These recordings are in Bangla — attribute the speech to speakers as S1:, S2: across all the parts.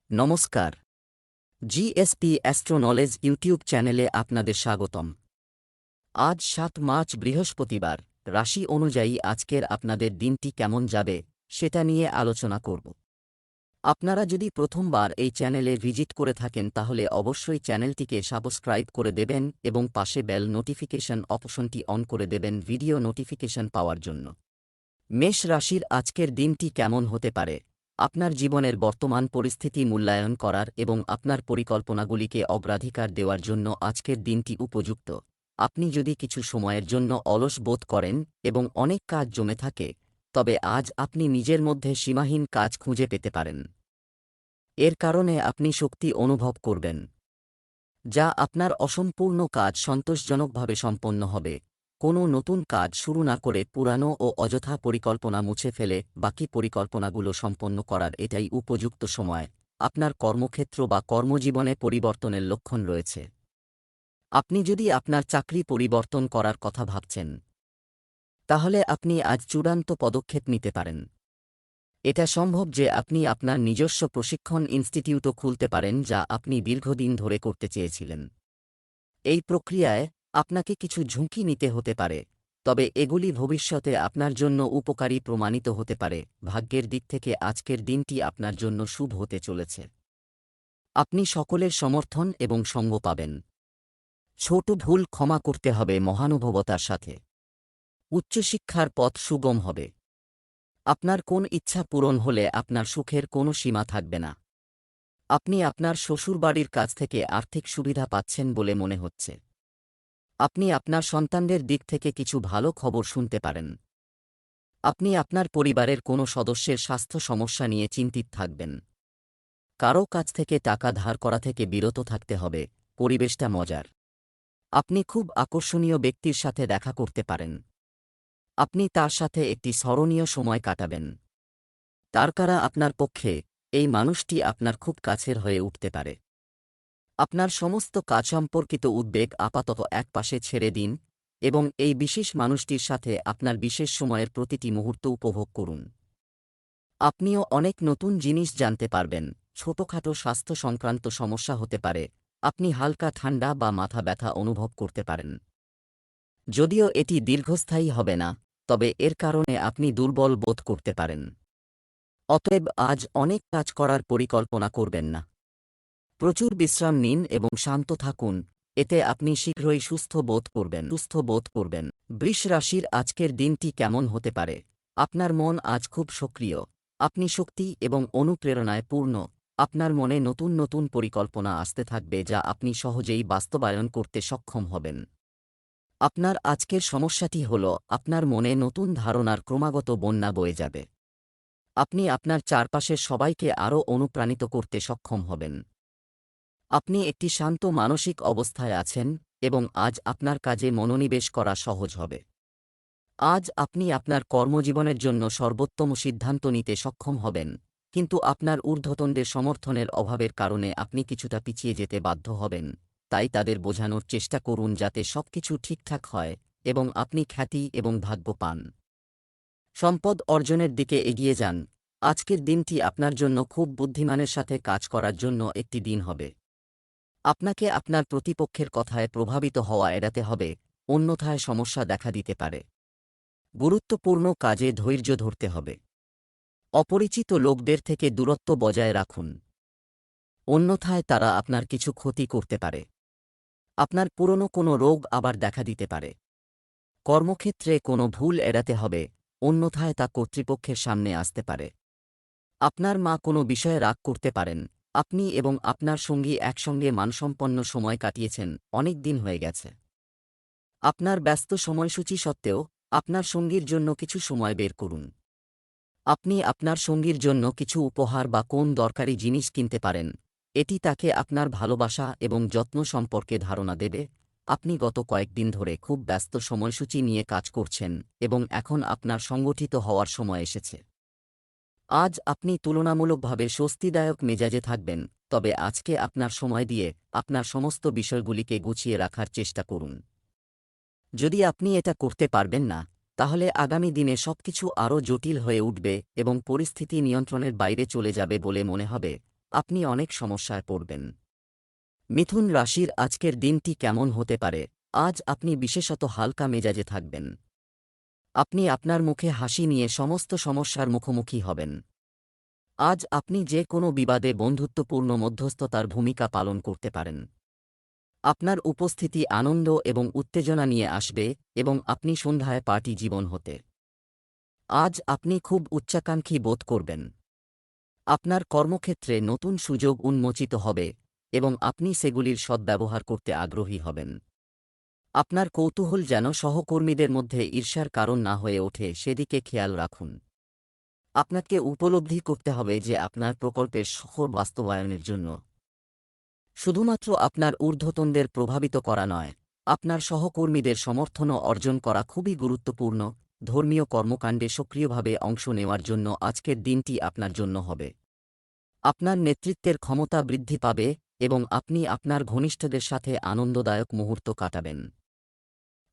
S1: নমস্কার। জিএসপি অ্যাস্ট্রো নলেজ ইউটিউব চ্যানেলে আপনাদের স্বাগতম। আজ ৭ মার্চ বৃহস্পতিবার। রাশি অনুযায়ী আজকের আপনাদের দিনটি কেমন যাবে সেটা নিয়ে আলোচনা করব। আপনারা যদি প্রথমবার এই চ্যানেলে ভিজিট করে থাকেন তাহলে অবশ্যই চ্যানেলটিকে সাবস্ক্রাইব করে দেবেন এবং পাশে বেল নোটিফিকেশন অপশনটি অন করে দেবেন ভিডিও নোটিফিকেশন পাওয়ার জন্য। মেষ রাশির আজকের দিনটি কেমন হতে পারে? আপনার জীবনের বর্তমান পরিস্থিতি মূল্যায়ন করার এবং আপনার পরিকল্পনাগুলিকে অগ্রাধিকার দেওয়ার জন্য আজকের দিনটি উপযুক্ত। আপনি যদি কিছু সময়ের জন্য অলস বোধ করেন এবং অনেক কাজ জমে থাকে, তবে আজ আপনি নিজের মধ্যে সীমাহীন কাজ খুঁজে পেতে পারেন। এর কারণে আপনি শক্তি অনুভব করবেন, যা আপনার অসম্পূর্ণ কাজ সন্তোষজনকভাবে সম্পন্ন হবে। কোনো নতুন কাজ শুরু না করে পুরানো ও অযথা পরিকল্পনা মুছে ফেলে বাকি পরিকল্পনাগুলো সম্পন্ন করার এটাই উপযুক্ত সময়। আপনার কর্মক্ষেত্র বা কর্মজীবনে পরিবর্তনের লক্ষণ রয়েছে। আপনি যদি আপনার চাকরি পরিবর্তন করার কথা ভাবছেন, তাহলে আপনি আজ চূড়ান্ত পদক্ষেপ নিতে পারেন। এটা সম্ভব যে আপনি আপনার নিজস্ব প্রশিক্ষণ ইনস্টিটিউটও খুলতে পারেন, যা আপনি দীর্ঘদিন ধরে করতে চেয়েছিলেন। এই প্রক্রিয়ায় আপনাকে কিছু ঝুঁকি নিতে হতে পারে, তবে এগুলি ভবিষ্যতে আপনার জন্য উপকারী প্রমাণিত হতে পারে। ভাগ্যের দিক থেকে আজকের দিনটি আপনার জন্য শুভ হতে চলেছে। আপনি সকলের সমর্থন এবং সঙ্গ পাবেন। ছোট ভুল ক্ষমা করতে হবে মহানুভবতার সাথে। উচ্চশিক্ষার পথ সুগম হবে। আপনার কোন ইচ্ছা পূরণ হলে আপনার সুখের কোনো সীমা থাকবে না। আপনি আপনার শ্বশুরবাড়ির কাছ থেকে আর্থিক সুবিধা পাচ্ছেন বলে মনে হচ্ছে। আপনি আপনার সন্তানদের দিক থেকে কিছু ভালো খবর শুনতে পারেন। আপনি আপনার পরিবারের কোনো সদস্যের স্বাস্থ্য সমস্যা নিয়ে চিন্তিত থাকবেন। কারও কাছ থেকে টাকা ধার করা থেকে বিরত থাকতে হবে। পরিবেশটা মজার। আপনি খুব আকর্ষণীয় ব্যক্তির সাথে দেখা করতে পারেন। আপনি তার সাথে একটি স্মরণীয় সময় কাটাবেন। তারকারা আপনার পক্ষে, এই মানুষটি আপনার খুব কাছের হয়ে উঠতে পারে। আপনার সমস্ত কাজ সম্পর্কিত উদ্বেগ আপাতত একপাশে ছেড়ে দিন এবং এই বিশেষ মানুষটির সাথে আপনার বিশেষ সময়ের প্রতিটি মুহূর্ত উপভোগ করুন। আপনিও অনেক নতুন জিনিস জানতে পারবেন। ছোটখাটো স্বাস্থ্য সংক্রান্ত সমস্যা হতে পারে। আপনি হালকা ঠান্ডা বা মাথা ব্যথা অনুভব করতে পারেন। যদিও এটি দীর্ঘস্থায়ী হবে না, তবে এর কারণে আপনি দুর্বল বোধ করতে পারেন। অতএব আজ অনেক কাজ করার পরিকল্পনা করবেন না। প্রচুর বিশ্রাম নিন এবং শান্ত থাকুন, এতে আপনি শীঘ্রই সুস্থ বোধ করবেন। বৃষ রাশির আজকের দিনটি কেমন হতে পারে? আপনার মন আজ খুব সক্রিয়। আপনি শক্তি এবং অনুপ্রেরণায় পূর্ণ। আপনার মনে নতুন নতুন পরিকল্পনা আসতে থাকবে যা আপনি সহজেই বাস্তবায়ন করতে সক্ষম হবেন। আপনার আজকের সমস্যাটি হল আপনার মনে নতুন ধারণার ক্রমাগত বন্যা বয়ে যাবে। আপনি আপনার চারপাশের সবাইকে আরও অনুপ্রাণিত করতে সক্ষম হবেন। আপনি একটি শান্ত মানসিক অবস্থায় আছেন এবং আজ আপনার কাজে মনোনিবেশ করা সহজ হবে। আজ আপনি আপনার কর্মজীবনের জন্য সর্বোত্তম সিদ্ধান্ত নিতে সক্ষম হবেন, কিন্তু আপনার ঊর্ধ্বতনদের সমর্থনের অভাবের কারণে আপনি কিছুটা পিছিয়ে যেতে বাধ্য হবেন। তাই তাদের বোঝানোর চেষ্টা করুন যাতে সবকিছু ঠিকঠাক হয় এবং আপনি খ্যাতি এবং ভাগ্য পান। সম্পদ অর্জনের দিকে এগিয়ে যান। আজকের দিনটি আপনার জন্য খুব বুদ্ধিমানের সাথে কাজ করার জন্য একটি দিন হবে। আপনাকে আপনার প্রতিপক্ষের কথায় প্রভাবিত হওয়া এড়াতে হবে, অন্যথায় সমস্যা দেখা দিতে পারে। গুরুত্বপূর্ণ কাজে ধৈর্য ধরতে হবে। অপরিচিত লোকদের থেকে দূরত্ব বজায় রাখুন, অন্যথায় তারা আপনার কিছু ক্ষতি করতে পারে। আপনার পুরনো কোনো রোগ আবার দেখা দিতে পারে। কর্মক্ষেত্রে কোনো ভুল এড়াতে হবে, অন্যথায় তা কর্তৃপক্ষের সামনে আসতে পারে। আপনার মা কোনো বিষয়ে রাগ করতে পারেন। আপনি এবং আপনার সঙ্গী একসঙ্গে মানসম্পন্ন সময় কাটিয়েছেন, অনেক দিন হয়ে গেছে। আপনার ব্যস্ত সময়সূচি সত্ত্বেও আপনার সঙ্গীর জন্য কিছু সময় বের করুন। আপনি আপনার সঙ্গীর জন্য কিছু উপহার বা কোন দরকারি জিনিস কিনতে পারেন। এটি তাকে আপনার ভালোবাসা এবং যত্ন সম্পর্কে ধারণা দেবে। আপনি গত কয়েকদিন ধরে খুব ব্যস্ত সময়সূচি নিয়ে কাজ করছেন এবং এখন আপনার সংগঠিত হওয়ার সময় এসেছে। আজ আপনি তুলনামূলকভাবে স্বস্তিদায়ক মেজাজে থাকবেন, তবে আজকে আপনার সময় দিয়ে আপনার সমস্ত বিষয়গুলিকে গুছিয়ে রাখার চেষ্টা করুন। যদি আপনি এটা করতে পারবেন না, তাহলে আগামী দিনে সবকিছু আরও জটিল হয়ে উঠবে এবং পরিস্থিতি নিয়ন্ত্রণের বাইরে চলে যাবে বলে মনে হবে। আপনি অনেক সমস্যায় পড়বেন। মিথুন রাশির আজকের দিনটি কেমন হতে পারে? আজ আপনি বিশেষত হালকা মেজাজে থাকবেন। আপনি আপনার মুখে হাসি নিয়ে সমস্ত সমস্যার মুখোমুখি হবেন। আজ আপনি যে কোনো বিবাদে বন্ধুত্বপূর্ণ মধ্যস্থতার ভূমিকা পালন করতে পারেন। আপনার উপস্থিতি আনন্দ এবং উত্তেজনা নিয়ে আসবে এবং আপনি সন্ধ্যায় পার্টি জীবন হতে। আজ আপনি খুব উচ্চাকাঙ্ক্ষী বোধ করবেন। আপনার কর্মক্ষেত্রে নতুন সুযোগ উন্মোচিত হবে এবং আপনি সেগুলির সদ্ব্যবহার করতে আগ্রহী হবেন। আপনার কৌতূহল যেন সহকর্মীদের মধ্যে ঈর্ষার কারণ না হয়ে ওঠে সেদিকে খেয়াল রাখুন। আপনাকে উপলব্ধি করতে হবে যে আপনার প্রকল্পের সফল বাস্তবায়নের জন্য শুধুমাত্র আপনার ঊর্ধ্বতনদের প্রভাবিত করা নয়, আপনার সহকর্মীদের সমর্থনও অর্জন করা খুবই গুরুত্বপূর্ণ। ধর্মীয় কর্মকাণ্ডে সক্রিয়ভাবে অংশ নেওয়ার জন্য আজকের দিনটি আপনার জন্য হবে। আপনার নেতৃত্বের ক্ষমতা বৃদ্ধি পাবে এবং আপনি আপনার ঘনিষ্ঠদের সাথে আনন্দদায়ক মুহূর্ত কাটাবেন।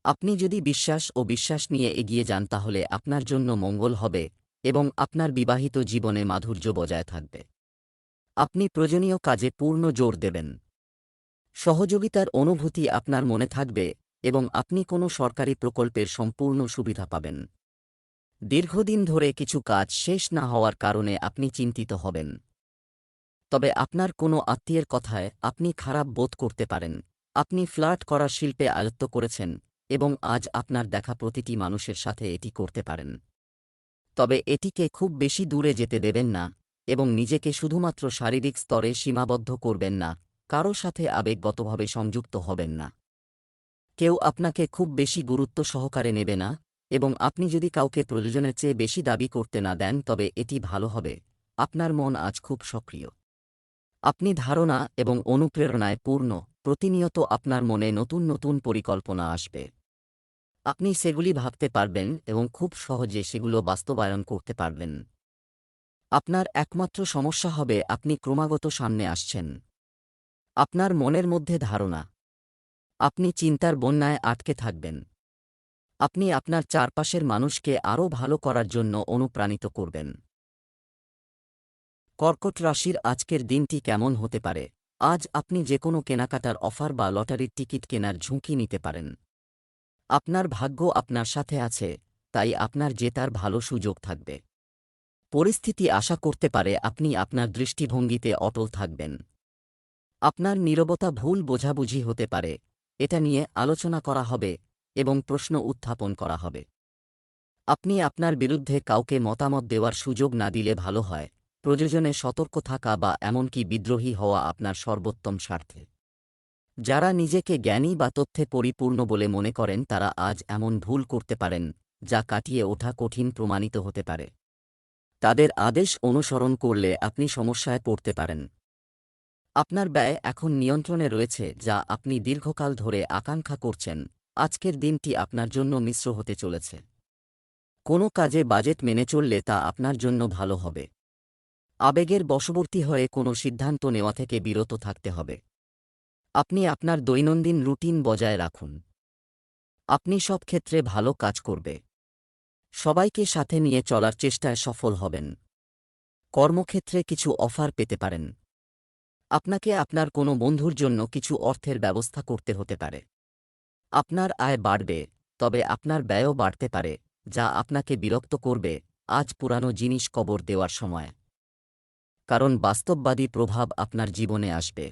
S1: আপনি যদি বিশ্বাস নিয়ে এগিয়ে যান তাহলে আপনার জন্য মঙ্গল হবে এবং আপনার বিবাহিত জীবনে মাধুর্য বজায় থাকবে। আপনি প্রয়োজনীয় কাজে পূর্ণ জোর দেবেন। সহযোগিতার অনুভূতি আপনার মনে থাকবে এবং আপনি কোনো সরকারি প্রকল্পের সম্পূর্ণ সুবিধা পাবেন। দীর্ঘদিন ধরে কিছু কাজ শেষ না হওয়ার কারণে আপনি চিন্তিত হবেন। তবে আপনার কোনো আত্মীয়ের কথায় আপনি খারাপ বোধ করতে পারেন। আপনি ফ্লার্ট করার শিল্পে আয়ত্ত করেছেন এবং আজ আপনার দেখা প্রতিটি মানুষের সাথে এটি করতে পারেন। তবে এটিকে খুব বেশি দূরে যেতে দেবেন না এবং নিজেকে শুধুমাত্র শারীরিক স্তরে সীমাবদ্ধ করবেন না, কারো সাথে আবেগগতভাবে সংযুক্ত হবেন না। কেউ আপনাকে খুব বেশি গুরুত্ব সহকারে নেবে না এবং আপনি যদি কাউকে প্রয়োজনের চেয়ে বেশি দাবি করতে না দেন তবে এটি ভালো হবে। আপনার মন আজ খুব সক্রিয়। আপনি ধারণা এবং অনুপ্রেরণায় পূর্ণ। প্রতিনিয়ত আপনার মনে নতুন নতুন পরিকল্পনা আসবে। আপনি সেগুলি ভাবতে পারবেন এবং খুব সহজে সেগুলো বাস্তবায়ন করতে পারবেন। আপনার একমাত্র সমস্যা হবে আপনি ক্রমাগত সামনে আসছেন। আপনার মনের মধ্যে ধারণা। আপনি চিন্তার বন্যায় আটকে থাকবেন। আপনি আপনার চারপাশের মানুষকে আরও ভালো করার জন্য অনুপ্রাণিত করবেন। কর্কট রাশির আজকের দিনটি কেমন হতে পারে? আজ আপনি যে কোনো কেনাকাটার অফার বা লটারির টিকিট কেনার ঝুঁকি নিতে পারেন। আপনার ভাগ্য আপনার সাথে আছে, তাই আপনার জেতার ভালো সুযোগ থাকবে। পরিস্থিতি আশা করতে পারে আপনি আপনার দৃষ্টিভঙ্গিতে অটল থাকবেন। আপনার নীরবতা ভুল বোঝাবুঝি হতে পারে, এটা নিয়ে আলোচনা করা হবে এবং প্রশ্ন উত্থাপন করা হবে। আপনি আপনার বিরুদ্ধে কাউকে মতামত দেওয়ার সুযোগ না দিলে ভালো হয়। প্রয়োজনে সতর্ক থাকা বা এমনকি বিদ্রোহী হওয়া আপনার সর্বোত্তম স্বার্থে। যারা নিজেকে জ্ঞানী বা তথ্যে পরিপূর্ণ বলে মনে করেন তারা আজ এমন ভুল করতে পারেন যা কাটিয়ে ওঠা কঠিন প্রমাণিত হতে পারে। তাদের আদেশ অনুসরণ করলে আপনি সমস্যায় পড়তে পারেন। আপনার ব্যয় এখন নিয়ন্ত্রণে রয়েছে যা আপনি দীর্ঘকাল ধরে আকাঙ্ক্ষা করছেন। আজকের দিনটি আপনার জন্য মিশ্র হতে চলেছে। কোনো কাজে বাজেট মেনে চললে তা আপনার জন্য ভালো হবে। আবেগের বশবর্তী হয়ে কোনো সিদ্ধান্ত নেওয়া থেকে বিরত থাকতে হবে। আপনি আপনার দৈনন্দিন রুটিন বজায় রাখুন। আপনি সব ক্ষেত্রে ভালো কাজ করবে। সবাইকে সাথে নিয়ে চলার চেষ্টায় সফল হবেন। কর্মক্ষেত্রে কিছু অফার পেতে পারেন। আপনাকে আপনার কোনো বন্ধুর জন্য কিছু অর্থের ব্যবস্থা করতে হতে পারে। আপনার আয় বাড়বে, তবে আপনার ব্যয়ও বাড়তে পারে, যা আপনাকে বিরক্ত করবে। আজ পুরানো জিনিস কবর দেওয়ার সময়, কারণ বাস্তববাদী প্রভাব আপনার জীবনে আসবে।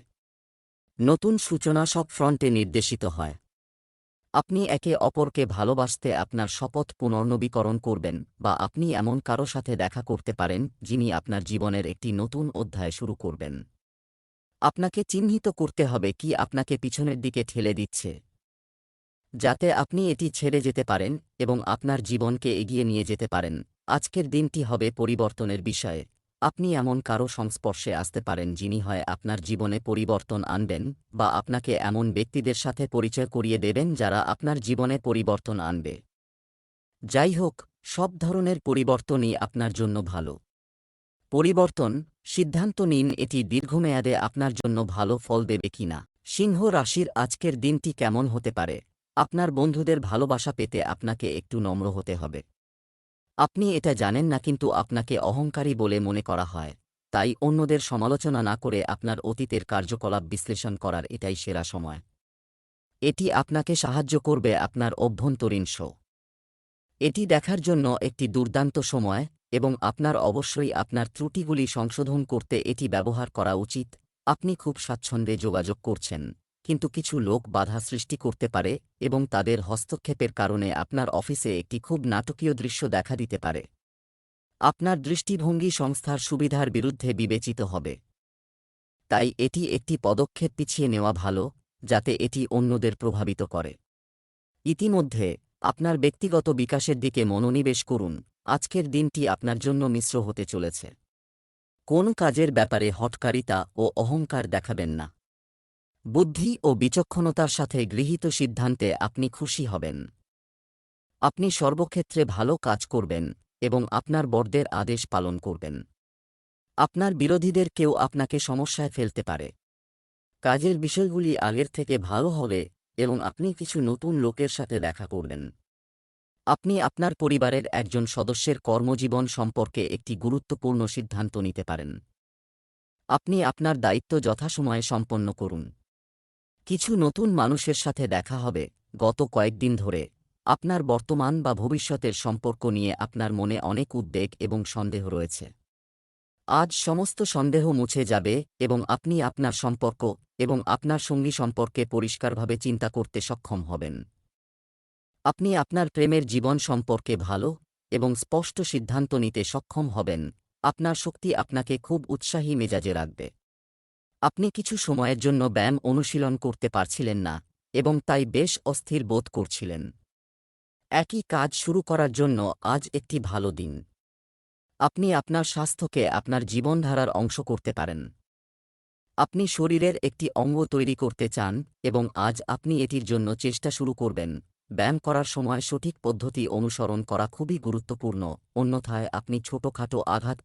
S1: নতুন সূচনা সব ফ্রন্টে নির্দেশিত হয়। আপনি একে অপরকে ভালোবাসতে আপনার শপথ পুনর্নবীকরণ করবেন বা আপনি এমন কারো সাথে দেখা করতে পারেন যিনি আপনার জীবনের একটি নতুন অধ্যায় শুরু করবেন। আপনাকে চিহ্নিত করতে হবে কি আপনাকে পিছনের দিকে ঠেলে দিচ্ছে, যাতে আপনি এটি ছেড়ে যেতে পারেন এবং আপনার জীবনকে এগিয়ে নিয়ে যেতে পারেন। আজকের দিনটি হবে পরিবর্তনের বিষয়ে। আপনি এমন কারো সংস্পর্শে আসতে পারেন যিনি হয় আপনার জীবনে পরিবর্তন আনবেন বা আপনাকে এমন ব্যক্তিদের সাথে পরিচয় করিয়ে দেবেন যারা আপনার জীবনে পরিবর্তন আনবে। যাই হোক, সব ধরনের পরিবর্তনই আপনার জন্য ভালো। পরিবর্তন, সিদ্ধান্ত নিন এটি দীর্ঘমেয়াদে আপনার জন্য ভালো ফল দেবে কিনা। সিংহ রাশির আজকের দিনটি কেমন হতে পারে? আপনার বন্ধুদের ভালোবাসা পেতে আপনাকে একটু নম্র হতে হবে। আপনি এটা জানেন না কিন্তু আপনাকে অহংকারী বলে মনে করা হয়, তাই অন্যদের সমালোচনা না করে আপনার অতীতের কার্যকলাপ বিশ্লেষণ করার এটাই সেরা সময়। এটি আপনাকে সাহায্য করবে আপনার অভ্যন্তরীণ এটি দেখার জন্য একটি দুর্দান্ত সময়, এবং আপনার অবশ্যই আপনার ত্রুটিগুলি সংশোধন করতে এটি ব্যবহার করা উচিত। আপনি খুব স্বাচ্ছন্দ্যে যোগাযোগ করছেন, কিন্তু কিছু লোক বাধা সৃষ্টি করতে পারে এবং তাদের হস্তক্ষেপের কারণে আপনার অফিসে একটি খুব নাটকীয় দৃশ্য দেখা দিতে পারে। আপনার দৃষ্টিভঙ্গি সংস্থার সুবিধার বিরুদ্ধে বিবেচিত হবে। তাই এটি একটি পদক্ষেপ পিছিয়ে নেওয়া ভালো, যাতে এটি অন্যদের প্রভাবিত করে। ইতিমধ্যে আপনার ব্যক্তিগত বিকাশের দিকে মনোনিবেশ করুন। আজকের দিনটি আপনার জন্য মিশ্র হতে চলেছে। কোন কাজের ব্যাপারে হঠকারিতা ও অহংকার দেখাবেন না। বুদ্ধি ও বিচক্ষণতার সাথে গৃহীত সিদ্ধান্তে আপনি খুশি হবেন। আপনি সর্বক্ষেত্রে ভালো কাজ করবেন এবং আপনার বড়দের আদেশ পালন করবেন। আপনার বিরোধীদের কেউ আপনাকে সমস্যায় ফেলতে পারে। কাজের বিষয়গুলি আগের থেকে ভালো হবে এবং আপনি কিছু নতুন লোকের সাথে দেখা করবেন। আপনি আপনার পরিবারের একজন সদস্যের কর্মজীবন সম্পর্কে একটি গুরুত্বপূর্ণ সিদ্ধান্ত নিতে পারেন। আপনি আপনার দায়িত্ব যথাসময়ে সম্পন্ন করুন। কিছু নতুন মানুষের সাথে দেখা হবে। গত কয়েকদিন ধরে আপনার বর্তমান বা ভবিষ্যতের সম্পর্ক নিয়ে আপনার মনে অনেক উদ্বেগ এবং সন্দেহ রয়েছে। আজ সমস্ত সন্দেহ মুছে যাবে এবং আপনি আপনার সম্পর্ক এবং আপনার সঙ্গী সম্পর্কে পরিষ্কারভাবে চিন্তা করতে সক্ষম হবেন। আপনি আপনার প্রেমের জীবন সম্পর্কে ভালো এবং স্পষ্ট সিদ্ধান্ত নিতে সক্ষম হবেন। আপনার শক্তি আপনাকে খুব উৎসাহী মেজাজে রাখবে। আপনি কিছু সময়ের জন্য ব্যায়াম অনুশীলন করতে পারছিলেন না এবং তাই বেশ অস্থির বোধ করছিলেন। একই কাজ শুরু করার জন্য আজ একটি ভালো দিন। আপনি আপনার স্বাস্থ্যকে আপনার জীবনধারার অংশ করতে পারেন। আপনি শরীরের একটি অঙ্গ তৈরি করতে চান এবং আজ আপনি এটির জন্য চেষ্টা শুরু করবেন। ব্যায়াম করার সময় সঠিক পদ্ধতি অনুসরণ করা খুবই গুরুত্বপূর্ণ, অন্যথায় আপনি ছোটখাটো আঘাত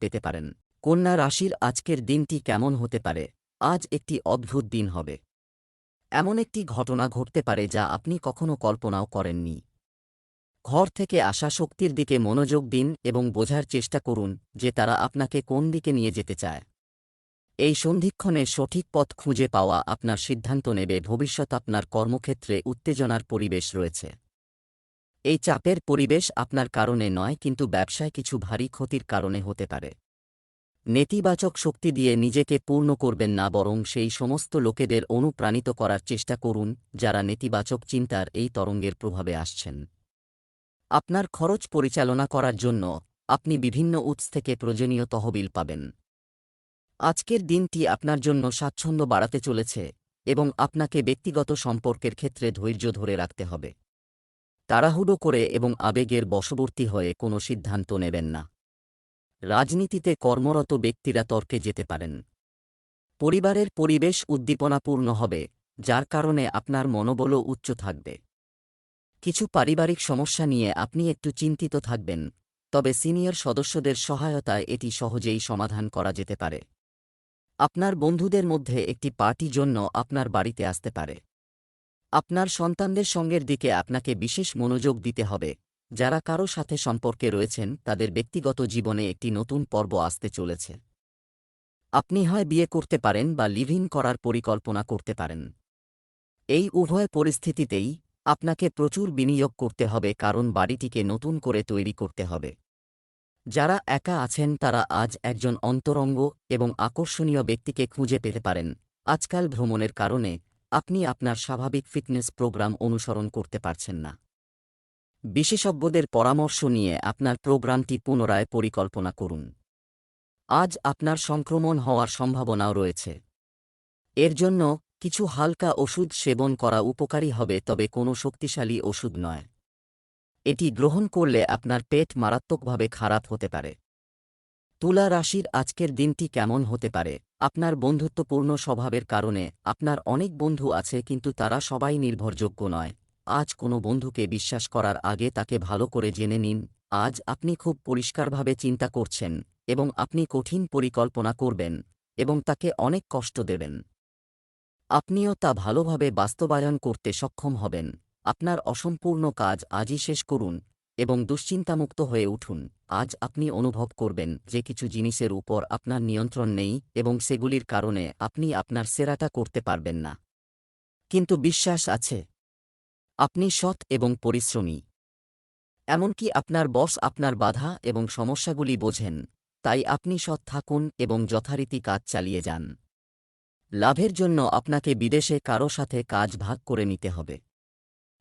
S1: পেতে পারেন। কন্যা রাশির আজকের দিনটি কেমন হতে পারে? আজ একটি অদ্ভুত দিন হবে। এমন একটি ঘটনা ঘটতে পারে যা আপনি কখনো কল্পনাও করেননি। ঘর থেকে আসা শক্তির দিকে মনোযোগ দিন এবং বোঝার চেষ্টা করুন যে তারা আপনাকে কোন দিকে নিয়ে যেতে চায়। এই সন্ধিক্ষণে সঠিক পথ খুঁজে পাওয়া আপনার সিদ্ধান্ত নেবে। ভবিষ্যৎ আপনার কর্মক্ষেত্রে উত্তেজনার পরিবেশ রয়েছে। এই চাপের পরিবেশ আপনার কারণে নয়, কিন্তু ব্যবসায় কিছু ভারী ক্ষতির কারণে হতে পারে। নেতিবাচক শক্তি দিয়ে নিজেকে পূর্ণ করবেন না, বরং সেই সমস্ত লোকেদের অনুপ্রাণিত করার চেষ্টা করুন যারা নেতিবাচক চিন্তার এই তরঙ্গের প্রভাবে আসছেন। আপনার খরচ পরিচালনা করার জন্য আপনি বিভিন্ন উৎস থেকে প্রয়োজনীয় তহবিল পাবেন। আজকের দিনটি আপনার জন্য স্বাচ্ছন্দ্য বাড়াতে চলেছে এবং আপনাকে ব্যক্তিগত সম্পর্কের ক্ষেত্রে ধৈর্য ধরে রাখতে হবে। তাড়াহুড়ো করে এবং আবেগের বশবর্তী হয়ে কোনো সিদ্ধান্ত নেবেন না। রাজনীতিতে কর্মরত ব্যক্তিরা তর্কে যেতে পারেন। পরিবারের পরিবেশ উদ্দীপনাপূর্ণ হবে, যার কারণে আপনার মনোবলও উচ্চ থাকবে। কিছু পারিবারিক সমস্যা নিয়ে আপনি একটু চিন্তিত থাকবেন, তবে সিনিয়র সদস্যদের সহায়তায় এটি সহজেই সমাধান করা যেতে পারে। আপনার বন্ধুদের মধ্যে একটি পার্টি জন্য আপনার বাড়িতে আসতে পারে। আপনার সন্তানদের সঙ্গের দিকে আপনাকে বিশেষ মনোযোগ দিতে হবে। যারা কারো সাথে সম্পর্কে রয়েছেন তাদের ব্যক্তিগত জীবনে একটি নতুন পর্ব আসতে চলেছে। আপনি হয় বিয়ে করতে পারেন বা লিভ ইন করার পরিকল্পনা করতে পারেন। এই উভয় পরিস্থিতিতেই আপনাকে প্রচুর বিনিয়োগ করতে হবে, কারণ বাড়িটিকে নতুন করে তৈরি করতে হবে। যারা একা আছেন তারা আজ একজন অন্তরঙ্গ এবং আকর্ষণীয় ব্যক্তিকে খুঁজে পেতে পারেন। আজকাল ভ্রমণের কারণে আপনি আপনার স্বাভাবিক ফিটনেস প্রোগ্রাম অনুসরণ করতে পারছেন না। বিশেষজ্ঞদের পরামর্শ নিয়ে আপনার প্রোগ্রামটি পুনরায় পরিকল্পনা করুন। আজ আপনার সংক্রমণ হওয়ার সম্ভাবনাও রয়েছে। এর জন্য কিছু হালকা ওষুধ সেবন করা উপকারী হবে, তবে কোনো শক্তিশালী ওষুধ নয়। এটি গ্রহণ করলে আপনার পেট মারাত্মকভাবে খারাপ হতে পারে। তুলা রাশির আজকের দিনটি কেমন হতে পারে? আপনার বন্ধুত্বপূর্ণ স্বভাবের কারণে আপনার অনেক বন্ধু আছে, কিন্তু তারা সবাই নির্ভরযোগ্য নয়। আজ কোনো বন্ধুকে বিশ্বাস করার আগে তাকে ভালো করে জেনে নিন। আজ আপনি খুব পরিষ্কারভাবে চিন্তা করছেন এবং আপনি কঠিন পরিকল্পনা করবেন এবং তাকে অনেক কষ্ট দেবেন। আপনিও তা ভালোভাবে বাস্তবায়ন করতে সক্ষম হবেন। আপনার অসম্পূর্ণ কাজ আজই শেষ করুন এবং দুশ্চিন্তামুক্ত হয়ে উঠুন। আজ আপনি অনুভব করবেন যে কিছু জিনিসের উপর আপনার নিয়ন্ত্রণ নেই এবং সেগুলির কারণে আপনি আপনার সেরাটা করতে পারবেন না। কিন্তু বিশ্বাস আছে। আপনি সৎ এবং পরিশ্রমী। এমনকি আপনার বস আপনার বাধা এবং সমস্যাগুলি বোঝেন, তাই আপনি সৎ থাকুন এবং যথারীতি কাজ চালিয়ে যান। লাভের জন্য আপনাকে বিদেশে কারও সাথে কাজ ভাগ করে নিতে হবে।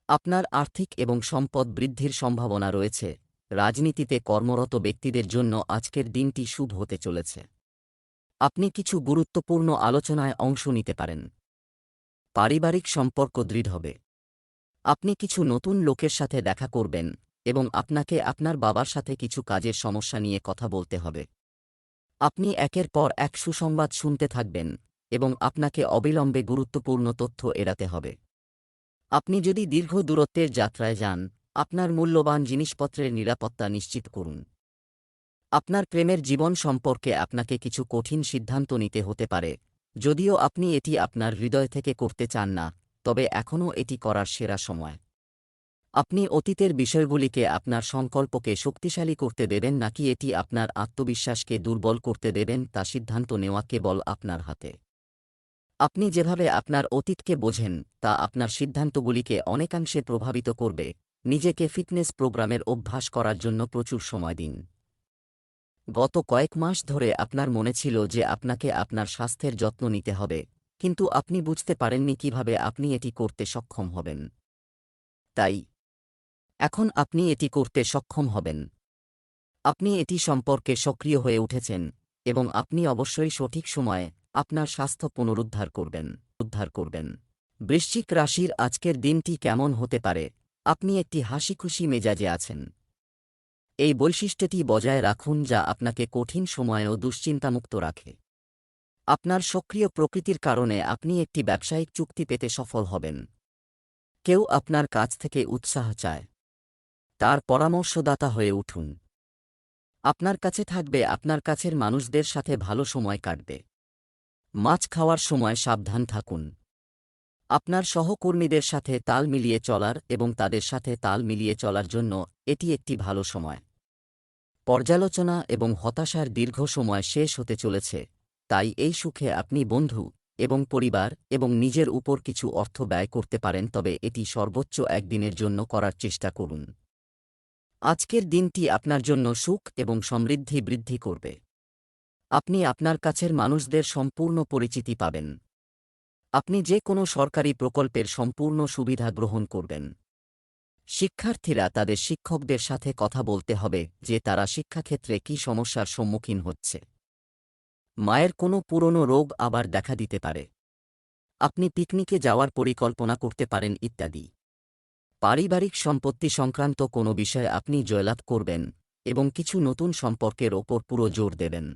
S1: আপনার আর্থিক এবং সম্পদ বৃদ্ধির সম্ভাবনা রয়েছে। রাজনীতিতে কর্মরত ব্যক্তিদের জন্য আজকের দিনটি শুভ হতে চলেছে। আপনি কিছু গুরুত্বপূর্ণ আলোচনায় অংশ নিতে পারেন। পারিবারিক সম্পর্ক দৃঢ় হবে। আপনি কিছু নতুন লোকের সাথে দেখা করবেন এবং আপনাকে আপনার বাবার সাথে কিছু কাজের সমস্যা নিয়ে কথা বলতে হবে। আপনি একের পর এক সুসংবাদ শুনতে থাকবেন এবং আপনাকে অবিলম্বে গুরুত্বপূর্ণ তথ্য এড়াতে হবে। আপনি যদি দীর্ঘ দূরত্বের যাত্রায় যান, আপনার মূল্যবান জিনিসপত্রের নিরাপত্তা নিশ্চিত করুন। আপনার প্রেমের জীবন সম্পর্কে আপনাকে কিছু কঠিন সিদ্ধান্ত নিতে হতে পারে। যদিও আপনি এটি আপনার হৃদয় থেকে করতে চান না, তবে এখনও এটি করার সেরা সময়। আপনি অতীতের বিষয়গুলিকে আপনার সংকল্পকে শক্তিশালী করতে দেবেন নাকি এটি আপনার আত্মবিশ্বাসকে দুর্বল করতে দেবেন তা সিদ্ধান্ত নেওয়া কেবল আপনার হাতে। আপনি যেভাবে আপনার অতীতকে বোঝেন তা আপনার সিদ্ধান্তগুলিকে অনেকাংশে প্রভাবিত করবে। নিজেকে ফিটনেস প্রোগ্রামের অভ্যাস করার জন্য প্রচুর সময় দিন। গত কয়েক মাস ধরে আপনার মনে ছিল যে আপনাকে আপনার স্বাস্থ্যের যত্ন নিতে হবে, কিন্তু আপনি বুঝতে পারেননি কিভাবে আপনি এটি করতে সক্ষম হবেন। তাই এখন আপনি এটি করতে সক্ষম হবেন। আপনি এটি সম্পর্কে সক্রিয় হয়ে উঠেছেন এবং আপনি অবশ্যই সঠিক সময়ে আপনার স্বাস্থ্য পুনরুদ্ধার করবেন। বৃশ্চিক রাশির আজকের দিনটি কেমন হতে পারে? আপনি একটি হাসিখুশি মেজাজে আছেন। এই বৈশিষ্ট্যটি বজায় রাখুন যা আপনাকে কঠিন সময়েও দুশ্চিন্তামুক্ত রাখে। আপনার সক্রিয় প্রকৃতির কারণে আপনি একটি ব্যবসায়িক চুক্তি পেতে সফল হবেন। কেউ আপনার কাছ থেকে উৎসাহ চায়। তার পরামর্শদাতা হয়ে উঠুন। আপনার কাছে থাকবে আপনার কাছের মানুষদের সাথে ভালো সময় কাটবে। মাছ খাওয়ার সময় সাবধান থাকুন। আপনার সহকর্মীদের সাথে তাল মিলিয়ে চলার এবং তাদের সাথে তাল মিলিয়ে চলার জন্য এটি একটি ভালো সময়। পর্যালোচনা এবং হতাশার দীর্ঘ সময় শেষ হতে চলেছে, তাই এই সুখে আপনি বন্ধু এবং পরিবার এবং নিজের উপর কিছু অর্থ ব্যয় করতে পারেন, তবে এটি সর্বোচ্চ একদিনের জন্য করার চেষ্টা করুন। আজকের দিনটি আপনার জন্য সুখ এবং সমৃদ্ধি বৃদ্ধি করবে। আপনি আপনার কাছের মানুষদের সম্পূর্ণ পরিচিতি পাবেন। আপনি যে কোনো সরকারি প্রকল্পের সম্পূর্ণ সুবিধা গ্রহণ করবেন। শিক্ষার্থীরা তাদের শিক্ষকদের সাথে কথা বলতে হবে যে তারা শিক্ষাক্ষেত্রে কী সমস্যার সম্মুখীন হচ্ছে। মায়ের কোনো পুরনো রোগ আবার দেখা দিতে পারে। আপনি পিকনিকে যাওয়ার পরিকল্পনা করতে পারেন ইত্যাদি। পারিবারিক সম্পত্তি সংক্রান্ত কোনো বিষয়ে আপনি জয়লাভ করবেন এবং কিছু নতুন সম্পর্কের ওপর পুরো জোর দেবেন।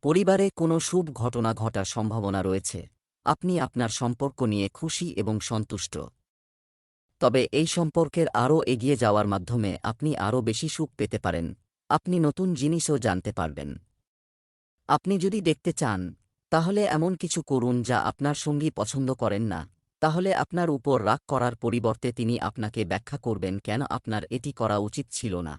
S1: পরিবারে কোনো শুভ ঘটনা ঘটার সম্ভাবনা রয়েছে। আপনি আপনার সম্পর্ক নিয়ে খুশি এবং সন্তুষ্ট। তবে এই সম্পর্কের আরও এগিয়ে যাওয়ার মাধ্যমে আপনি আরও বেশি সুখ পেতে পারেন। আপনি নতুন জিনিসও জানতে পারবেন। আপনি যদি দেখতে চান, তাহলে এমন কিছু করুন যা আপনার সঙ্গী পছন্দ করেন না, তাহলে আপনার উপর রাগ করার পরিবর্তে তিনি আপনাকে ব্যাখ্যা করবেন কেন আপনার এটি করা উচিত ছিল না।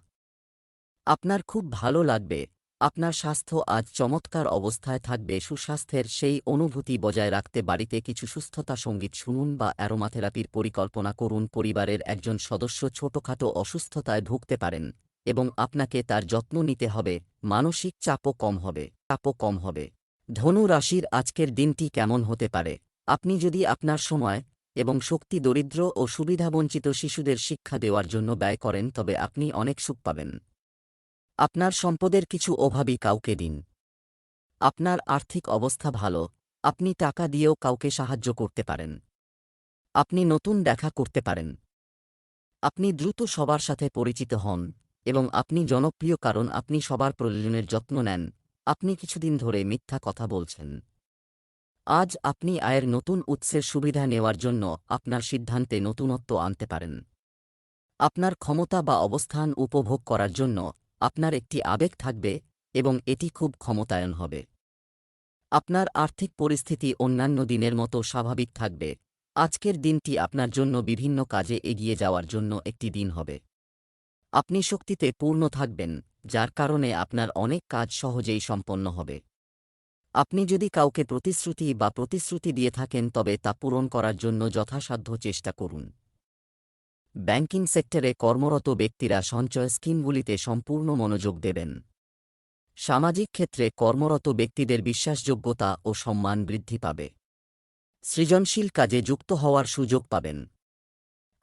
S1: আপনার খুব ভালো লাগবে। আপনার স্বাস্থ্য আজ চমৎকার অবস্থায় থাকবে। সুস্বাস্থ্যের সেই অনুভূতি বজায় রাখতে বাড়িতে কিছু সুস্থতা সঙ্গীত শুনুন বা অ্যারোমাথেরাপির পরিকল্পনা করুন। পরিবারের একজন সদস্য ছোটখাটো অসুস্থতায় ভুগতে পারেন এবং আপনাকে তার যত্ন নিতে হবে। মানসিক চাপও কম হবে। ধনু রাশির আজকের দিনটি কেমন হতে পারে? আপনি যদি আপনার সময় এবং শক্তি দরিদ্র ও সুবিধাবঞ্চিত শিশুদের শিক্ষা দেওয়ার জন্য ব্যয় করেন, তবে আপনি অনেক সুখ পাবেন। আপনার সম্পদের কিছু অভাবী কাউকে দিন। আপনার আর্থিক অবস্থা ভালো। আপনি টাকা দিয়েও কাউকে সাহায্য করতে পারেন। আপনি নতুন দেখা করতে পারেন। আপনি দ্রুত সবার সাথে পরিচিত হন এবং আপনি জনপ্রিয় কারণ আপনি সবার প্রয়োজনের যত্ন নেন। আপনি কিছুদিন ধরে মিথ্যা কথা বলছেন। আজ আপনি আয়ের নতুন উৎসের সুবিধা নেওয়ার জন্য আপনার সিদ্ধান্তে নতুনত্ব আনতে পারেন। আপনার ক্ষমতা বা অবস্থান উপভোগ করার জন্য আপনার একটি আবেগ থাকবে এবং এটি খুব ক্ষমতায়ন হবে। আপনার আর্থিক পরিস্থিতি অন্যান্য দিনের মতো স্বাভাবিক থাকবে। আজকের দিনটি আপনার জন্য বিভিন্ন কাজে এগিয়ে যাওয়ার জন্য একটি দিন হবে। আপনি শক্তিতে পূর্ণ থাকবেন, যার কারণে আপনার অনেক কাজ সহজেই সম্পন্ন হবে। আপনি যদি কাউকে প্রতিশ্রুতি দিয়ে থাকেন তবে তা পূরণ করার জন্য যথাসাধ্য চেষ্টা করুন। ব্যাংকিং সেক্টরে কর্মরত ব্যক্তিরা সঞ্চয় স্কিমগুলিতে সম্পূর্ণ মনোযোগ দেবেন। সামাজিক ক্ষেত্রে কর্মরত ব্যক্তিদের বিশ্বাসযোগ্যতা ও সম্মান বৃদ্ধি পাবে। সৃজনশীল কাজে যুক্ত হওয়ার সুযোগ পাবেন।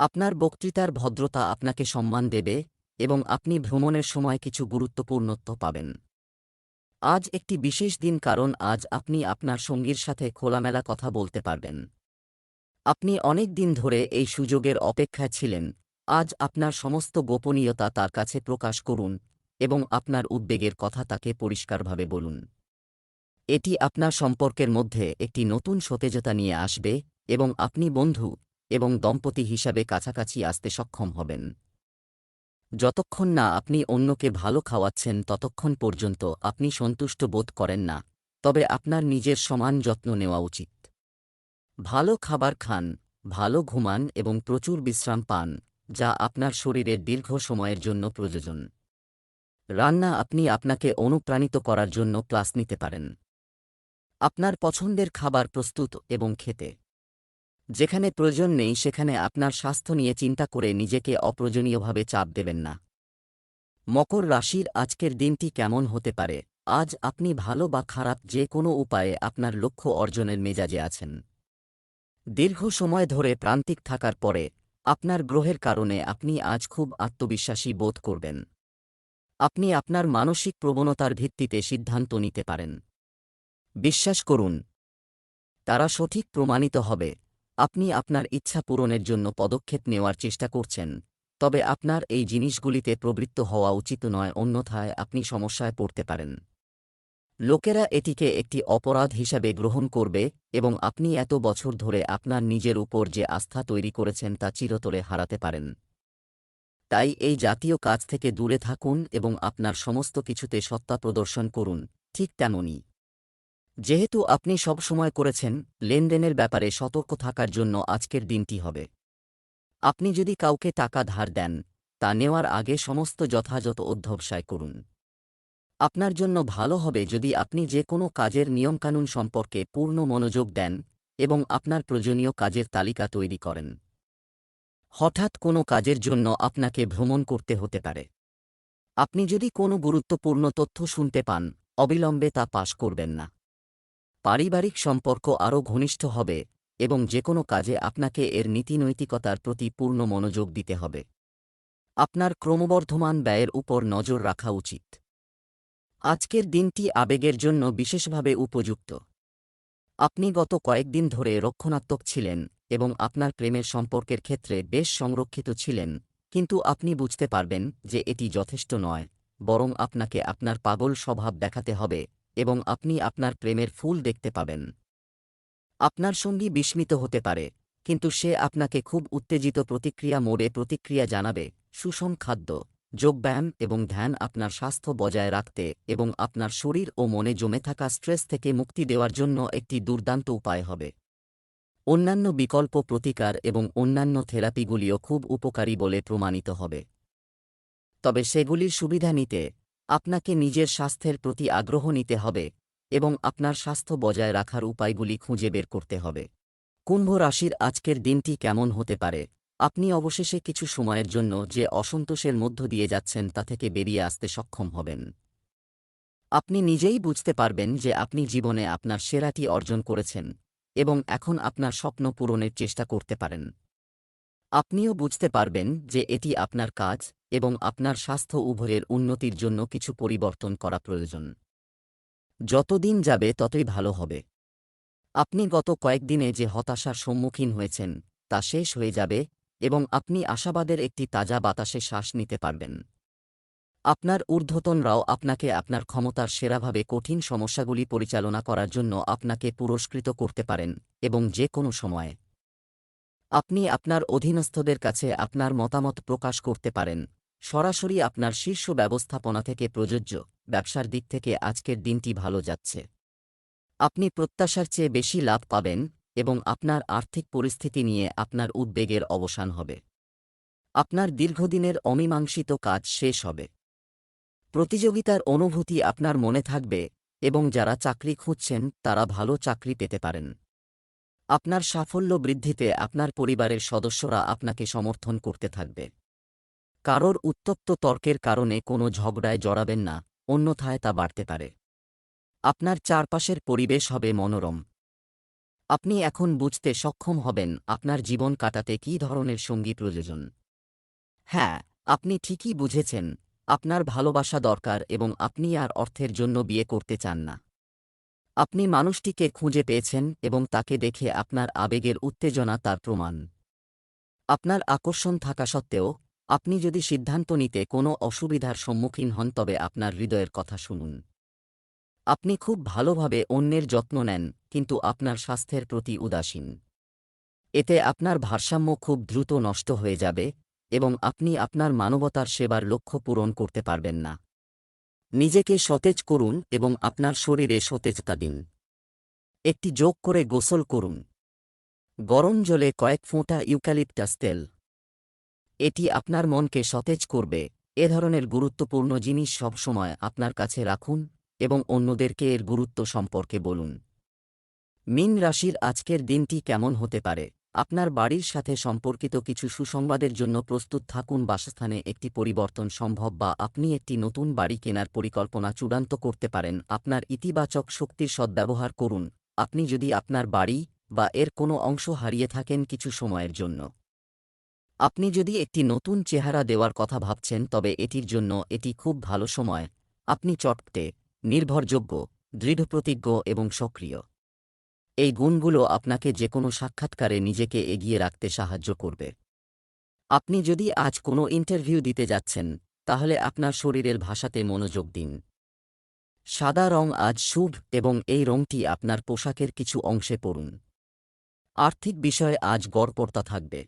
S1: আপনার বক্তৃতার ভদ্রতা আপনাকে সম্মান দেবে এবং আপনি ভ্রমণের সময় কিছু গুরুত্বপূর্ণত্ব পাবেন। আজ একটি বিশেষ দিন, কারণ আজ আপনি আপনার সঙ্গীর সাথে খোলামেলা কথা বলতে পারবেন। আপনি অনেক দিন ধরে এই সুযোগের অপেক্ষায় ছিলেন। আজ আপনার সমস্ত গোপনীয়তা তার কাছে প্রকাশ করুন এবং আপনার উদ্বেগের কথা তাকে পরিষ্কারভাবে বলুন। এটি আপনার সম্পর্কের মধ্যে একটি নতুন সতেজতা নিয়ে আসবে এবং আপনি বন্ধু এবং দম্পতি হিসাবে কাছাকাছি আসতে সক্ষম হবেন। যতক্ষণ না আপনি অন্যকে ভালো খাওয়াচ্ছেন ততক্ষণ পর্যন্ত আপনি সন্তুষ্ট বোধ করেন না, তবে আপনার নিজের সমান যত্ন নেওয়া উচিত। ভালো খাবার খান, ভালো ঘুমান এবং প্রচুর বিশ্রাম পান, যা আপনার শরীরের দীর্ঘ সময়ের জন্য প্রয়োজন। রান্না আপনি আপনাকে অনুপ্রাণিত করার জন্য ক্লাস নিতে পারেন। আপনার পছন্দের খাবার প্রস্তুত এবং খেতে। যেখানে প্রয়োজন নেই সেখানে আপনার স্বাস্থ্য নিয়ে চিন্তা করে নিজেকে অপ্রয়োজনীয়ভাবে চাপ দেবেন না। মকর রাশির আজকের দিনটি কেমন হতে পারে? আজ আপনি ভালো বা খারাপ যে কোনো উপায়ে আপনার লক্ষ্য অর্জনের মেজাজে আছেন। দীর্ঘ সময় ধরে প্রান্তিক থাকার পরে আপনার গ্রহের কারণে আপনি আজ খুব আত্মবিশ্বাসী বোধ করবেন। আপনি আপনার মানসিক প্রবণতার ভিত্তিতে সিদ্ধান্ত নিতে পারেন। বিশ্বাস করুন, তারা সঠিক প্রমাণিত হবে। আপনি আপনার ইচ্ছা পূরণের জন্য পদক্ষেপ নেওয়ার চেষ্টা করছেন, তবে আপনার এই জিনিসগুলিতে প্রবৃত্ত হওয়া উচিত নয়, অন্যথায় আপনি সমস্যায় পড়তে পারেন। লোকেরা এটিকে একটি অপরাধ হিসাবে গ্রহণ করবে এবং আপনি এত বছর ধরে আপনার নিজের উপর যে আস্থা তৈরি করেছেন তা চিরতরে হারাতে পারেন। তাই এই জাতীয় কাজ থেকে দূরে থাকুন এবং আপনার সমস্ত কিছুতে সত্তা প্রদর্শন করুন। ঠিক তেমনই, যেহেতু আপনি সব সময় করেছেন, লেনদেনের ব্যাপারে সতর্ক থাকার জন্য আজকের দিনটি হবে। আপনি যদি কাউকে টাকা ধার দেন, তা নেওয়ার আগে সমস্ত যথাযথ অধ্যবসায় করুন। আপনার জন্য ভালো হবে যদি আপনি যে কোনো কাজের নিয়মকানুন সম্পর্কে পূর্ণ মনোযোগ দেন এবং আপনার প্রয়োজনীয় কাজের তালিকা তৈরি করেন। হঠাৎ কোনো কাজের জন্য আপনাকে ভ্রমণ করতে হতে পারে। আপনি যদি কোনো গুরুত্বপূর্ণ তথ্য শুনতে পান, অবিলম্বে তা পাশ করবেন না। পারিবারিক সম্পর্ক আরও ঘনিষ্ঠ হবে এবং যে কোনো কাজে আপনাকে এর নীতিনৈতিকতার প্রতি পূর্ণ মনোযোগ দিতে হবে। আপনার ক্রমবর্ধমান ব্যয়ের উপর নজর রাখা উচিত। আজকের দিনটি আবেগের জন্য বিশেষভাবে উপযুক্ত। আপনি গত কয়েকদিন ধরে রক্ষণাত্মক ছিলেন এবং আপনার প্রেমের সম্পর্কের ক্ষেত্রে বেশ সংরক্ষিত ছিলেন, কিন্তু আপনি বুঝতে পারবেন যে এটি যথেষ্ট নয়, বরং আপনাকে আপনার পাগল স্বভাব দেখাতে হবে এবং আপনি আপনার প্রেমের ফুল দেখতে পাবেন। আপনার সঙ্গী বিস্মিত হতে পারে, কিন্তু সে আপনাকে খুব উত্তেজিত প্রতিক্রিয়া মোডে প্রতিক্রিয়া জানাবে। সুষম খাদ্য, যোগব্যায়াম এবং ধ্যান আপনার স্বাস্থ্য বজায় রাখতে এবং আপনার শরীর ও মনে জমে থাকা স্ট্রেস থেকে মুক্তি দেওয়ার জন্য একটি দুর্দান্ত উপায় হবে। অন্যান্য বিকল্প প্রতিকার এবং অন্যান্য থেরাপিগুলিও খুব উপকারী বলে প্রমাণিত হবে, তবে সেগুলির সুবিধা নিতে আপনাকে নিজের স্বাস্থ্যের প্রতি আগ্রহ নিতে হবে এবং আপনার স্বাস্থ্য বজায় রাখার উপায়গুলি খুঁজে বের করতে হবে। কুম্ভ রাশির আজকের দিনটি কেমন হতে পারে? আপনি অবশেষে কিছু সময়ের জন্য যে অসন্তোষের মধ্য দিয়ে যাচ্ছেন তা থেকে বেরিয়ে আসতে সক্ষম হবেন। আপনি নিজেই বুঝতে পারবেন যে আপনি জীবনে আপনার সেরাটি অর্জন করেছেন এবং এখন আপনার স্বপ্ন পূরণের চেষ্টা করতে পারেন। আপনিও বুঝতে পারবেন যে এটি আপনার কাজ এবং আপনার স্বাস্থ্য উভয়ের উন্নতির জন্য কিছু পরিবর্তন করা প্রয়োজন। যত দিন যাবে ততই ভালো হবে। আপনি গত কয়েকদিনে যে হতাশার সম্মুখীন হয়েছেন তা শেষ হয়ে যাবে এবং আপনি আশাবাদের একটি তাজা বাতাসে শ্বাস নিতে পারবেন। আপনার ঊর্ধ্বতনরাও আপনাকে আপনার ক্ষমতার সেরাভাবে কঠিন সমস্যাগুলি পরিচালনা করার জন্য আপনাকে পুরস্কৃত করতে পারেন এবং যে কোনো সময়ে আপনি আপনার অধীনস্থদের কাছে আপনার মতামত প্রকাশ করতে পারেন। সরাসরি আপনার শীর্ষ ব্যবস্থাপনা থেকে প্রযোজ্য। ব্যবসার দিক থেকে আজকের দিনটি ভালো যাচ্ছে। আপনি প্রত্যাশার চেয়ে বেশি লাভ পাবেন এবং আপনার আর্থিক পরিস্থিতি নিয়ে আপনার উদ্বেগের অবসান হবে। আপনার দীর্ঘদিনের অমীমাংসিত কাজ শেষ হবে। প্রতিযোগিতার অনুভূতি আপনার মনে থাকবে এবং যারা চাকরি খুঁজছেন তারা ভালো চাকরি পেতে পারেন। আপনার সাফল্য বৃদ্ধিতে আপনার পরিবারের সদস্যরা আপনাকে সমর্থন করতে থাকবে। কারোর উত্তপ্ত তর্কের কারণে কোনো ঝগড়ায় জড়াবেন না, অন্যথায় তা বাড়তে পারে। আপনার চারপাশের পরিবেশ হবে মনোরম। আপনি এখন বুঝতে সক্ষম হবেন আপনার জীবন কাটাতে কী ধরনের সঙ্গী প্রয়োজন। হ্যাঁ, আপনি ঠিকই বুঝেছেন, আপনার ভালোবাসা দরকার এবং আপনি আর অর্থের জন্য বিয়ে করতে চান না। আপনি মানুষটিকে খুঁজে পেয়েছেন এবং তাকে দেখে আপনার আবেগের উত্তেজনা তার প্রমাণ। আপনার আকর্ষণ থাকা সত্ত্বেও আপনি যদি সিদ্ধান্ত নিতে কোনো অসুবিধার সম্মুখীন হন তবে আপনার হৃদয়ের কথা শুনুন। আপনি খুব ভালোভাবে অন্যের যত্ন নেন কিন্তু আপনার স্বাস্থ্যের প্রতি উদাসীন। এতে আপনার ভারসাম্য খুব দ্রুত নষ্ট হয়ে যাবে এবং আপনি আপনার মানবতার সেবার লক্ষ্য পূরণ করতে পারবেন না। নিজেকে সতেজ করুন এবং আপনার শরীরে সতেজতা দিন। একটি যোগ করে গোসল করুন। গরম জলে কয়েক ফোঁটা ইউক্যালিপটাস তেল। এটি আপনার মনকে সতেজ করবে। এ ধরনের গুরুত্বপূর্ণ জিনিস সবসময় আপনার কাছে রাখুন এবং অন্যদেরকে এর গুরুত্ব সম্পর্কে বলুন। মীন রাশির আজকের দিনটি কেমন হতে পারে? আপনার বাড়ির সাথে সম্পর্কিত কিছু সুসংবাদের জন্য প্রস্তুত থাকুন। বাসস্থানে একটি পরিবর্তন সম্ভব বা আপনি একটি নতুন বাড়ি কেনার পরিকল্পনা চূড়ান্ত করতে পারেন। আপনার ইতিবাচক শক্তির সদ্ব্যবহার করুন। আপনি যদি আপনার বাড়ি বা এর কোনো অংশ হারিয়ে থাকেন কিছু সময়ের জন্য, আপনি যদি একটি নতুন চেহারা দেওয়ার কথা ভাবছেন তবে এটির জন্য এটি খুব ভালো সময়। আপনি চটপটে, নির্ভরযোগ্য, দৃঢ়প্রতিজ্ঞ এবং সক্রিয়। এই গুণগুলো আপনাকে যেকোনো সাক্ষাৎকারে নিজেকে এগিয়ে রাখতে সাহায্য করবে। আপনি যদি আজ কোনো ইন্টারভিউ দিতে যাচ্ছেন তাহলে আপনার শরীরের ভাষাতে মনোযোগ দিন। সাদা রং আজ শুভ এবং এই রংটি আপনার পোশাকের কিছু অংশে পরুন। আর্থিক বিষয়ে আজ গড়পড়তা থাকবে।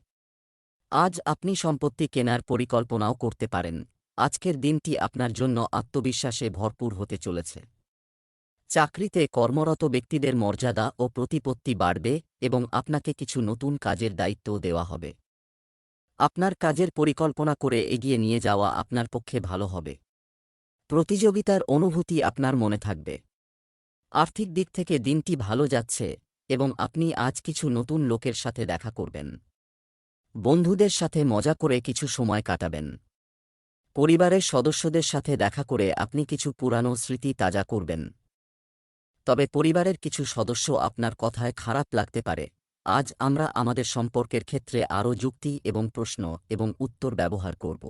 S1: আজ আপনি সম্পত্তি কেনার পরিকল্পনাও করতে পারেন। আজকের দিনটি আপনার জন্য আত্মবিশ্বাসে ভরপুর হতে চলেছে। চাকরিতে কর্মরত ব্যক্তিদের মর্যাদা ও প্রতিপত্তি বাড়বে এবং আপনাকে কিছু নতুন কাজের দায়িত্বও দেওয়া হবে। আপনার কাজের পরিকল্পনা করে এগিয়ে নিয়ে যাওয়া আপনার পক্ষে ভালো হবে। প্রতিযোগিতার অনুভূতি আপনার মনে থাকবে। আর্থিক দিক থেকে দিনটি ভালো যাচ্ছে এবং আপনি আজ কিছু নতুন লোকের সাথে দেখা করবেন। বন্ধুদের সাথে মজা করে কিছু সময় কাটাবেন। পরিবারের সদস্যদের সাথে দেখা করে আপনি কিছু পুরানো স্মৃতি তাজা করবেন। তবে পরিবারের কিছু সদস্য আপনার কথায় খারাপ লাগতে পারে। আজ আমরা আমাদের সম্পর্কের ক্ষেত্রে আরও যুক্তি এবং প্রশ্ন এবং উত্তর ব্যবহার করব।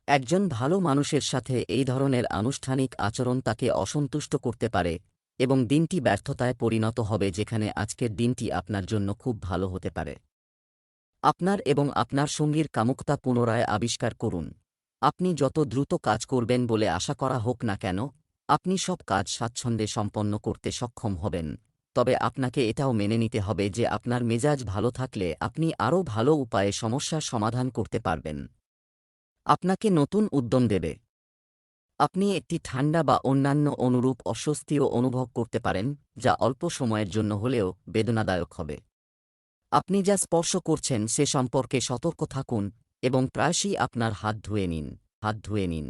S1: একজন ভালো মানুষের সাথে এই ধরনের আনুষ্ঠানিক আচরণ তাকে অসন্তুষ্ট করতে পারে এবং দিনটি ব্যর্থতায় পরিণত হবে যেখানে আজকের দিনটি আপনার জন্য খুব ভালো হতে পারে। আপনার এবং আপনার সঙ্গীর কামুকতা পুনরায় আবিষ্কার করুন। আপনি যত দ্রুত কাজ করবেন বলে আশা করা হোক না কেন, আপনি সব কাজ স্বাচ্ছন্দ্যে সম্পন্ন করতে সক্ষম হবেন। তবে আপনাকে এটাও মেনে নিতে হবে যে আপনার মেজাজ ভালো থাকলে আপনি আরও ভালো উপায়ে সমস্যার সমাধান করতে পারবেন। আপনাকে নতুন উদ্যম দেবে। আপনি একটি ঠান্ডা বা অন্যান্য অনুরূপ অস্বস্তিও অনুভব করতে পারেন যা অল্প সময়ের জন্য হলেও বেদনাদায়ক হবে। আপনি যা স্পর্শ করছেন সে সম্পর্কে সতর্ক থাকুন এবং প্রায়শই আপনার হাত ধুয়ে নিন।